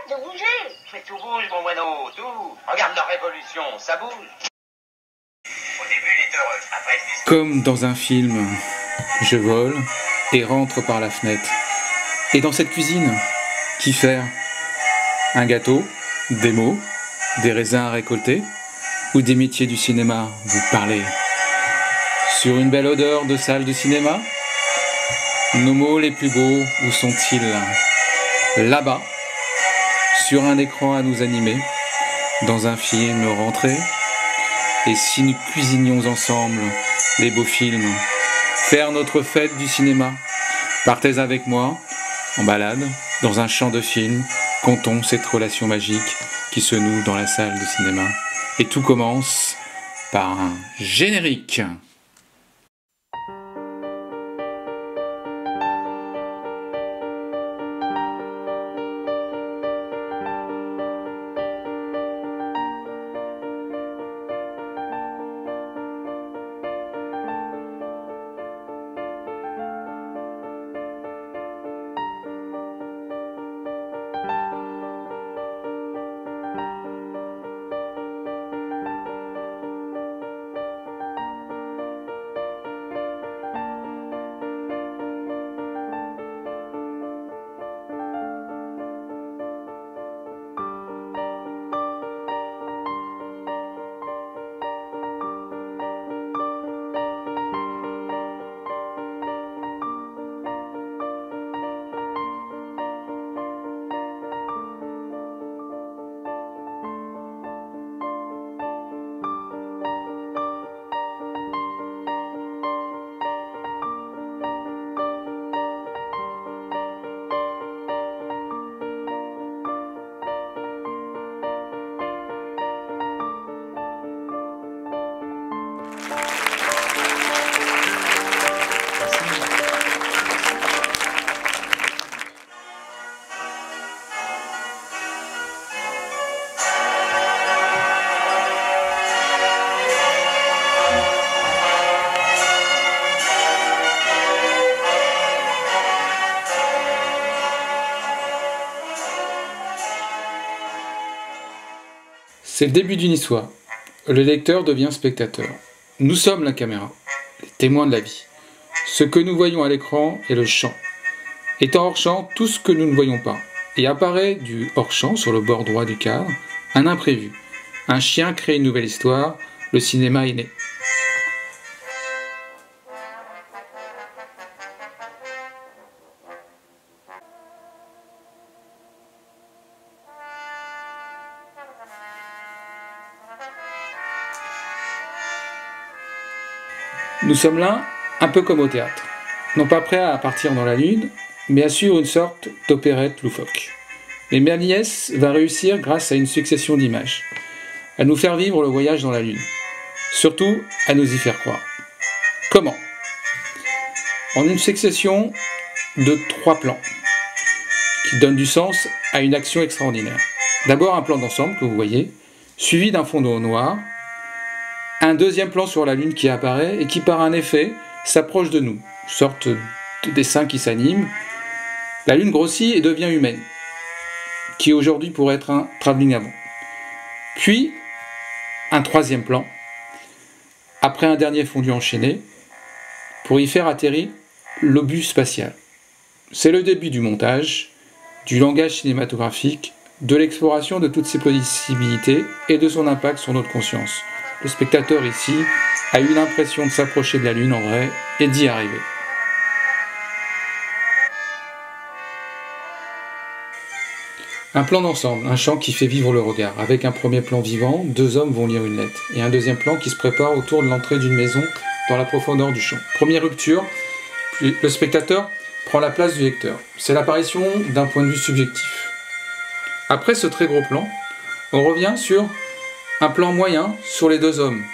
Arrête de bouger. Mais tout bouge, mon moineau, tout. Regarde la révolution, ça bouge. Au début, il est heureux. Après, il se... Comme dans un film, je vole et rentre par la fenêtre. Et dans cette cuisine, qu'y faire? Un gâteau, des mots, des raisins à récolter, ou des métiers du cinéma vous parlez? Sur une belle odeur de salle de cinéma? Nos mots les plus beaux, où sont-ils? Là-bas, sur un écran à nous animer, dans un film rentré. Et si nous cuisinions ensemble les beaux films, faire notre fête du cinéma? Partez avec moi, en balade, dans un champ de films, comptons cette relation magique qui se noue dans la salle de cinéma. Et tout commence par un générique. C'est le début d'une histoire. Le lecteur devient spectateur. Nous sommes la caméra, les témoins de la vie. Ce que nous voyons à l'écran est le champ. Étant hors champ, tout ce que nous ne voyons pas. Et apparaît du hors champ, sur le bord droit du cadre, un imprévu. Un chien crée une nouvelle histoire, le cinéma est né. Nous sommes là, un peu comme au théâtre, non pas prêts à partir dans la lune, mais à suivre une sorte d'opérette loufoque. Mais Méliès va réussir grâce à une succession d'images, à nous faire vivre le voyage dans la lune, surtout à nous y faire croire. Comment? En une succession de 3 plans, qui donnent du sens à une action extraordinaire. D'abord un plan d'ensemble que vous voyez, suivi d'un fond noir, un deuxième plan sur la lune qui apparaît et qui par un effet s'approche de nous, une sorte de dessin qui s'anime. La lune grossit et devient humaine, qui aujourd'hui pourrait être un travelling avant. Puis un troisième plan, après un dernier fondu enchaîné, pour y faire atterrir l'obus spatial. C'est le début du montage, du langage cinématographique, de l'exploration de toutes ses possibilités et de son impact sur notre conscience. Le spectateur ici a eu l'impression de s'approcher de la lune en vrai et d'y arriver. Un plan d'ensemble, un champ qui fait vivre le regard. Avec un premier plan vivant, 2 hommes vont lire une lettre. Et un deuxième plan qui se prépare autour de l'entrée d'une maison dans la profondeur du champ. Première rupture, le spectateur prend la place du lecteur. C'est l'apparition d'un point de vue subjectif. Après ce très gros plan, on revient sur un plan moyen sur les 2 hommes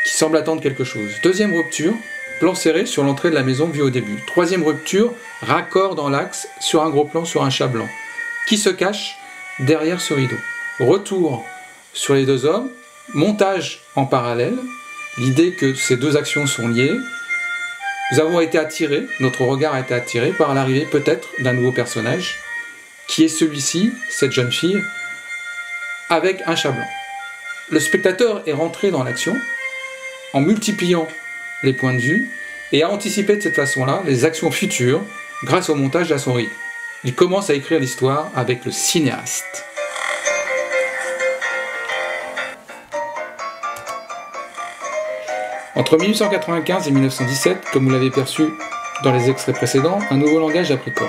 qui semblent attendre quelque chose. Deuxième rupture, plan serré sur l'entrée de la maison vue au début. Troisième rupture, raccord dans l'axe sur un gros plan sur un chat blanc qui se cache derrière ce rideau. Retour sur les 2 hommes, montage en parallèle, l'idée que ces 2 actions sont liées. Nous avons été attirés, notre regard a été attiré par l'arrivée peut-être d'un nouveau personnage qui est celui-ci, cette jeune fille, avec un chat blanc. Le spectateur est rentré dans l'action en multipliant les points de vue et a anticipé de cette façon-là les actions futures grâce au montage à son rythme. Il commence à écrire l'histoire avec le cinéaste. Entre 1895 et 1917, comme vous l'avez perçu dans les extraits précédents, un nouveau langage a pris corps.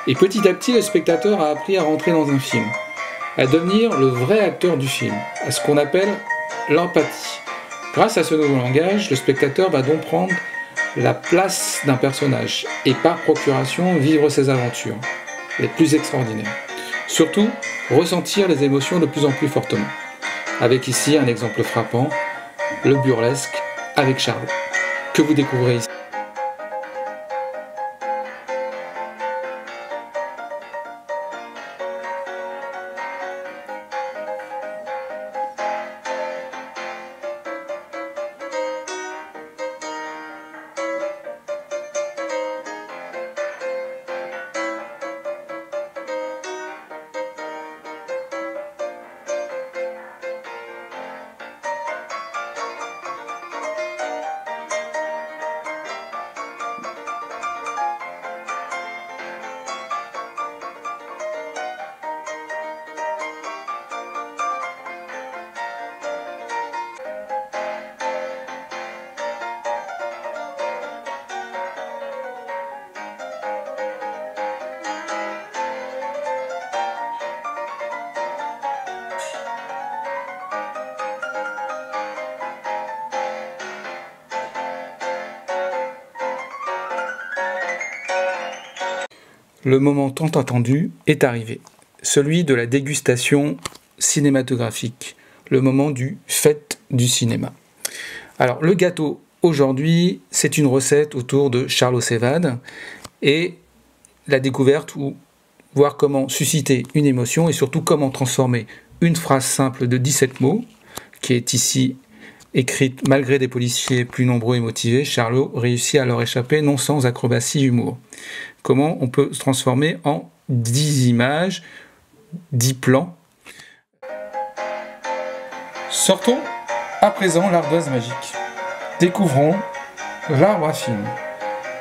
Et petit à petit, le spectateur a appris à rentrer dans un film, à devenir le vrai acteur du film, à ce qu'on appelle l'empathie. Grâce à ce nouveau langage, le spectateur va donc prendre la place d'un personnage et par procuration vivre ses aventures les plus extraordinaires. Surtout, ressentir les émotions de plus en plus fortement. Avec ici un exemple frappant, le burlesque avec Charlot, que vous découvrez ici. Le moment tant attendu est arrivé, celui de la dégustation cinématographique, le moment du fête du cinéma. Alors le gâteau aujourd'hui, c'est une recette autour de Charlot s'évade et la découverte ou voir comment susciter une émotion et surtout comment transformer une phrase simple de 17 mots, qui est ici écrite malgré des policiers plus nombreux et motivés. Charlot réussit à leur échapper non sans acrobatie et humour. Comment on peut se transformer en 10 images, 10 plans. Sortons à présent l'ardoise magique. Découvrons l'arbre à film,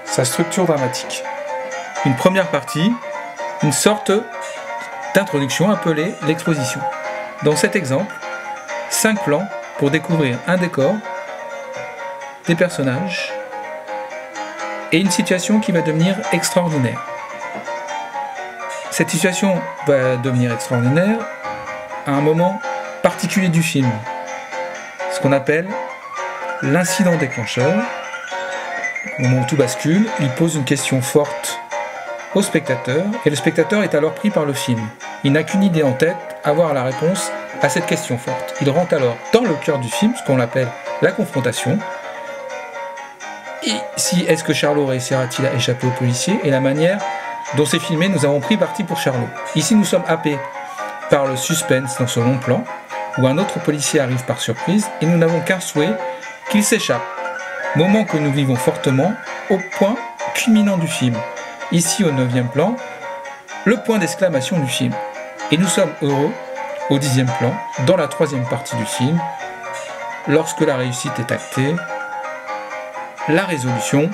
sa structure dramatique. Une première partie, une sorte d'introduction appelée l'exposition. Dans cet exemple, 5 plans pour découvrir un décor, des personnages et une situation qui va devenir extraordinaire. Cette situation va devenir extraordinaire à un moment particulier du film, ce qu'on appelle l'incident déclencheur. Au moment où tout bascule, il pose une question forte au spectateur et le spectateur est alors pris par le film. Il n'a qu'une idée en tête, avoir la réponse à cette question forte. Il rentre alors dans le cœur du film, ce qu'on appelle la confrontation. Ici, est-ce que Charlot réussira-t-il à échapper aux policiers et la manière dont c'est filmé, nous avons pris parti pour Charlot. Ici, nous sommes happés par le suspense dans ce long plan, où un autre policier arrive par surprise et nous n'avons qu'un souhait, qu'il s'échappe. Moment que nous vivons fortement au point culminant du film. Ici, au 9e plan, le point d'exclamation du film. Et nous sommes heureux, au 10e plan, dans la 3e partie du film, lorsque la réussite est actée, la résolution,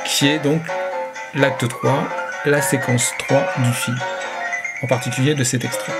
qui est donc l'acte 3, la séquence 3 du film, en particulier de cet extrait.